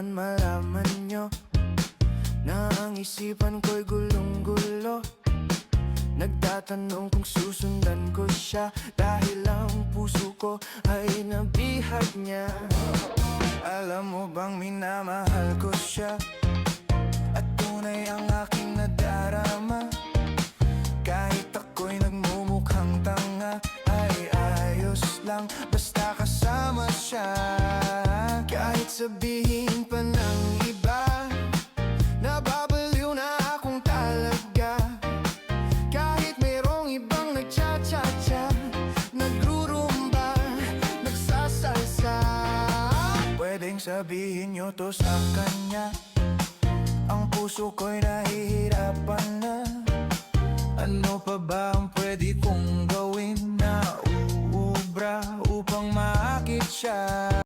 naman malaman nyo na ang isipan ko'y gulong-gulo. Nagtatanong kung susundan ko siya, dahil ang puso ko ay nabihag niya. Alam mo bang minamahal ko siya, at tunay ang aking nadarama. Kahit ako'y nagmumukhang tanga, ay ayos lang basta kasama siya. Kahit sabihin pa ng iba, nababaliw na akong talaga. Kahit mayroong ibang nagcha-cha-cha, nagrurumba, nagsasalsa. Pwedeng sabihin nyo to sa kanya, ang puso ko'y nahihirapan na. Ano pa ba ang pwede kong gawin na uubra upang maakit siya?